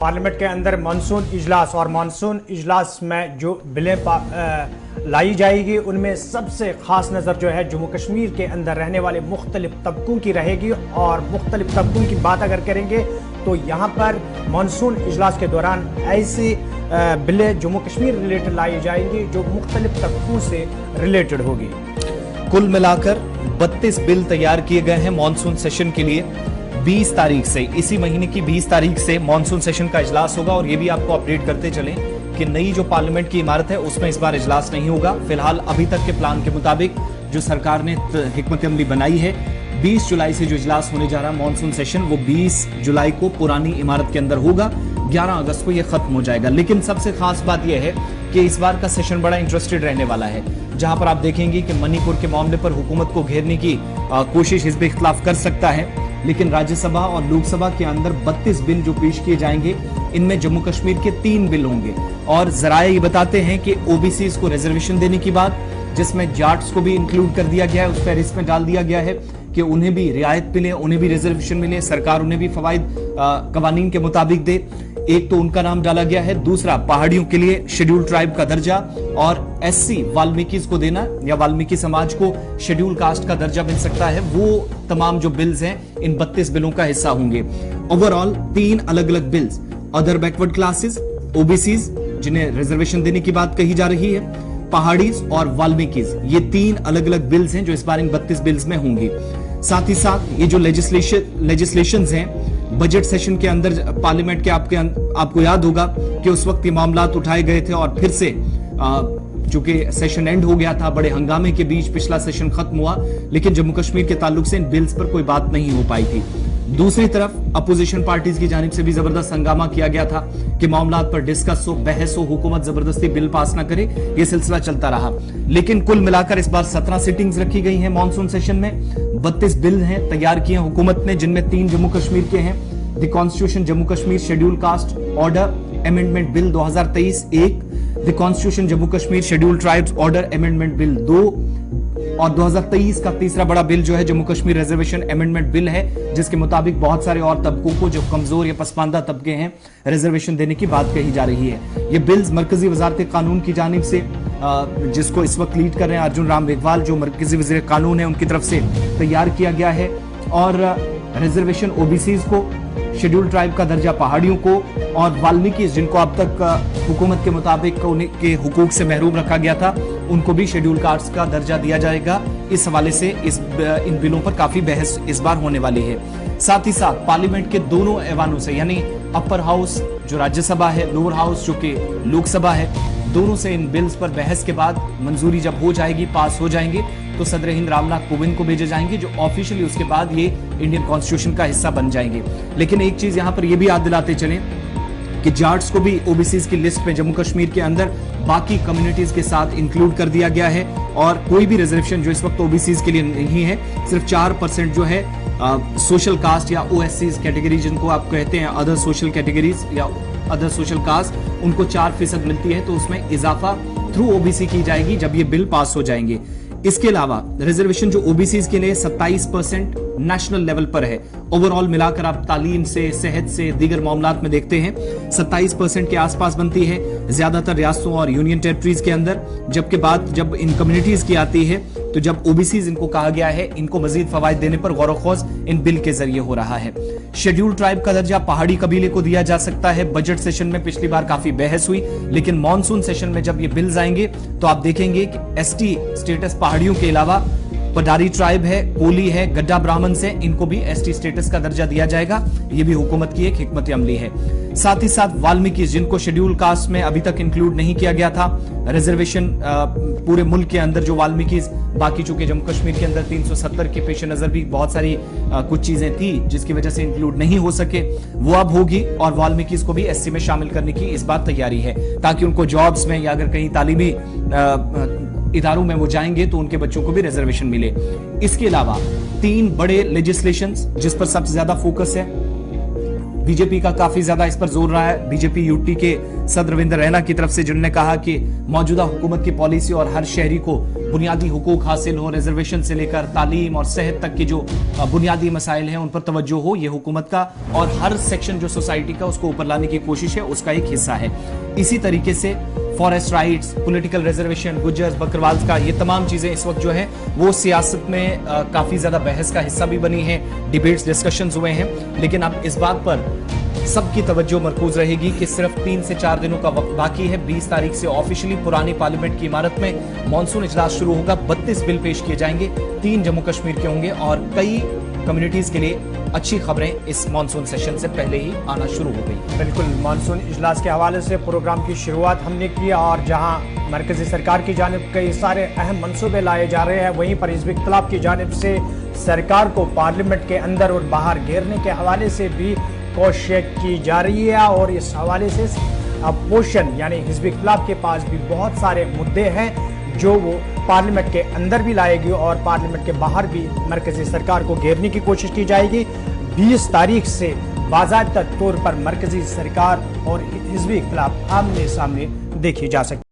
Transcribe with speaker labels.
Speaker 1: Parliament के अंदर monsoon इजलास और मानसून इजलास में जो बिलें लाई जाएगी उनमें सबसे ख़ास नज़र जो है जम्मू कश्मीर के अंदर रहने वाले मुख्तलिफ तबकों की रहेगी। और मुख्तलिफ तबकों की बात अगर करेंगे तो यहाँ पर मानसून इजलास के दौरान ऐसी बिलें जम्मू कश्मीर रिलेटेड लाई जाएंगी जो मुख्तलिफ तबकों से रिलेटेड होगी।
Speaker 2: कुल मिलाकर 32 बिल तैयार किए गए हैं मानसून सेशन के लिए। 20 तारीख से, इसी महीने की 20 तारीख से मानसून सेशन का इजलास होगा। और ये भी आपको अपडेट करते चलें कि नई जो पार्लियामेंट की इमारत है उसमें इस बार इजलास नहीं होगा। फिलहाल अभी तक के प्लान के मुताबिक जो सरकार ने हिकमत अमली बनाई है, 20 जुलाई से जो इजलास होने जा रहा है मानसून सेशन, वो 20 जुलाई को पुरानी इमारत के अंदर होगा। 11 अगस्त को ये खत्म हो जाएगा। लेकिन सबसे खास बात यह है कि इस बार का सेशन बड़ा इंटरेस्टेड रहने वाला है, जहां पर आप देखेंगे कि मणिपुर के मामले पर हुकूमत को घेरने की कोशिश हिज़्ब इख्तिलाफ कर सकता है। लेकिन राज्यसभा और लोकसभा के अंदर 32 बिल जो पेश किए जाएंगे, इनमें जम्मू कश्मीर के 3 बिल होंगे। और जराये ये बताते हैं कि ओबीसीज को रिजर्वेशन देने की बात, जिसमें जाट्स को भी इंक्लूड कर दिया गया है, उस फहरिस्त में डाल दिया गया है कि उन्हें भी रियायत मिले, उन्हें भी रिजर्वेशन मिले, सरकार उन्हें भी फवाइद कवानीन के मुताबिक दे। एक तो उनका नाम डाला गया है, दूसरा पहाड़ियों के लिए शेड्यूल ट्राइब का दर्जा, और एससी वाल्मीकिस को देना या वाल्मीकि समाज को शेड्यूल कास्ट का दर्जा मिल सकता है। वो तमाम जो बिल्स हैं इन 32 बिलों का हिस्सा होंगे। ओवरऑल 3 अलग अलग bills, other backward classes, OBCs जिन्हें रिजर्वेशन देने की बात कही जा रही है, पहाड़ीज और वाल्मीकिस, ये 3 अलग अलग बिल्स हैं जो इस बार इन 32 बिल्स में होंगी। साथ ही साथ ये जो लेजिस्लेशंस हैं, बजट सेशन के अंदर पार्लियामेंट के आपको याद होगा कि उस वक्त ये मामलात उठाए गए थे और फिर से चूंकि सेशन एंड हो गया था, बड़े हंगामे के बीच पिछला सेशन खत्म हुआ, लेकिन जम्मू कश्मीर के ताल्लुक से इन बिल्स पर कोई बात नहीं हो पाई थी। दूसरी तरफ अपोजिशन पार्टीज की जानिब से भी जबरदस्त हंगामा किया गया था कि मामलात पर डिस्कस हो, बहस हो, हुकूमत जबरदस्ती बिल पास ना करे, ये सिलसिला चलता रहा। लेकिन कुल मिलाकर इस बार 17 सिटिंग्स रखी गई हैं मानसून सेशन में। 32 बिल हैं तैयार किए हुकूमत ने, जिनमें 3 जम्मू कश्मीर के हैं। The constitution Jammu Kashmir schedule caste order amendment bill 2023 1, the constitution Jammu Kashmir schedule tribes order amendment bill 2, और 2023 का तीसरा बड़ा बिल जो है Jammu Kashmir reservation amendment bill है, जिसके मुताबिक बहुत सारे और तबकों को जो कमजोर या पसमानदा तबके हैं रिजर्वेशन देने की बात कही जा रही है। ये बिल्स मरकजी वजारत कानून की जानिब से, जिसको इस वक्त लीड कर रहे हैं अर्जुन राम मेघवाल, जो मरकजी वज़ीर कानून है, उनकी तरफ से तैयार किया गया है। और रिजर्वेशन ओबीसीज को, शेड्यूल ट्राइब का दर्जा पहाड़ियों को, और वाल्मीकि जिनको अब तक हुकूमत के मुताबिक उनके हुकूक से महरूम रखा गया था, उनको भी शेड्यूल कास्ट का दर्जा दिया जाएगा। इस हवाले से इन बिलों पर काफी बहस इस बार होने वाली है। साथ ही साथ पार्लियामेंट के दोनों ऐवानों से, यानी अपर हाउस जो राज्यसभा है, लोअर हाउस जो कि लोकसभा है, दोनों से इन बिल्स पर बहस के बाद मंजूरी जब हो जाएगी, पास हो जाएंगे, तो सदर हिंद रामनाथ कोविंद को भेजे जाएंगे, जो ऑफिशियली उसके बाद ये इंडियन कॉन्स्टिट्यूशन का हिस्सा बन जाएंगे। लेकिन एक चीज यहां पर यह भी याद दिलाते चलें कि जाट्स को भी ओबीसीज की लिस्ट में जम्मू कश्मीर के अंदर बाकी कम्युनिटीज के साथ इंक्लूड कर दिया गया है। और कोई भी रिजर्वेशन जो इस वक्त ओबीसीज के लिए नहीं है, सिर्फ 4% जो है सोशल कास्ट या ओएससीज कैटेगरी, जिनको आप कहते हैं अदर सोशल कैटेगरीज या अदर सोशल कास्ट, उनको 4% मिलती है। तो उसमें इजाफा थ्रू ओबीसी की जाएगी जब ये बिल पास हो जाएंगे। इसके अलावा रिजर्वेशन जो ओबीसीज के लिए 27% नेशनल लेवल पर है। ओवरऑल मिलाकर आप तालीम से, सेहत से, दीगर मामलात में देखते हैं 27% के आसपास बनती है ज्यादातर रियासतों और यूनियन टेरिटरीज के अंदर। जबकि बात जब इन कम्युनिटीज की आती है, तो जब ओबीसीज इनको कहा गया है, इनको मजीद फवायद देने पर गौर खोज इन बिल के जरिए हो रहा है। शेड्यूल ट्राइब का दर्जा पहाड़ी कबीले को दिया जा सकता है। बजट सेशन में पिछली बार काफी बहस हुई, लेकिन मानसून सेशन में जब ये बिल्स आएंगे तो आप देखेंगे कि एसटी स्टेटस पहाड़ियों के अलावा पडारी ट्राइब है, कोली है, गड्ढा ब्राह्मण से, इनको भी एसटी स्टेटस का दर्जा दिया जाएगा। ये भी हुकूमत की एक हिकमत अमली है। साथ ही साथ वाल्मीकि, जिनको शेड्यूल कास्ट में अभी तक इंक्लूड नहीं किया गया था, रिजर्वेशन पूरे मुल्क के अंदर जो वाल्मीकि, बाकी चूंकि जम्मू कश्मीर के अंदर 370 के पेश नजर भी बहुत सारी कुछ चीजें थी जिसकी वजह से इंक्लूड नहीं हो सके, वो अब होगी। और वाल्मीकि को भी एससी में शामिल करने की इस बार तैयारी है, ताकि उनको जॉब्स में या अगर कहीं तालीमी इदारों में वो जाएंगे तो उनके बच्चों को भी रिजर्वेशन मिले। इसके अलावा 3 बड़े लेजिस्लेशंस जिस पर सबसे ज्यादा फोकस है, बीजेपी का काफी ज्यादा इस पर जोर रहा है। बीजेपी यूटी के सदर रविंद्र रैना की तरफ से जिन्होंने कहा कि मौजूदा हुकूमत की पॉलिसी और हर शहरी को बुनियादी हुकूक हासिल हो, रिजर्वेशन से लेकर तालीम और सेहत तक की जो बुनियादी मसाइल हैं उन पर तवज्जो हो, ये हुकूमत का और हर सेक्शन जो सोसाइटी का उसको ऊपर लाने की कोशिश है, उसका एक हिस्सा है। इसी तरीके से forest rights, political reservation, Gujjar Bakarwal का ये तमाम चीजें इस वक्त जो है वो सियासत में काफी ज्यादा बहस का हिस्सा भी बनी है, डिबेट्स डिस्कशंस हुए हैं। लेकिन अब इस बात पर सबकी तवज्जो मरकूज रहेगी कि सिर्फ 3 से 4 दिनों का वक्त बाकी है। 20 तारीख से ऑफिशियली पुरानी पार्लियामेंट की इमारत में मॉनसून इजलास शुरू होगा। 32 बिल पेश किए जाएंगे, 3 जम्मू कश्मीर के होंगे और कई कम्युनिटीज के लिए अच्छी खबरें इस मॉनसून सेशन से पहले ही आना शुरू हो गई।
Speaker 1: बिल्कुल, मॉनसून इजलास के हवाले से प्रोग्राम की शुरुआत हमने की और जहां मरकजी सरकार की जानिब कई सारे अहम मंसूबे लाए जा रहे हैं, वहीं पर हिज़्ब इख्तिलाफ की जानिब से सरकार को पार्लियामेंट के अंदर और बाहर घेरने के हवाले से भी कोशिश की जा रही है। और इस हवाले से अपोजिशन यानी हिज़्ब इख्तिलाफ के पास भी बहुत सारे मुद्दे हैं जो वो पार्लियामेंट के अंदर भी लाएगी और पार्लियामेंट के बाहर भी मरकजी सरकार को घेरने की कोशिश की जाएगी। 20 तारीख से बाज़ाब्ता तौर पर मरकजी सरकार और हिज़्ब इख्तिलाफ आमने सामने देखी जा सकती है।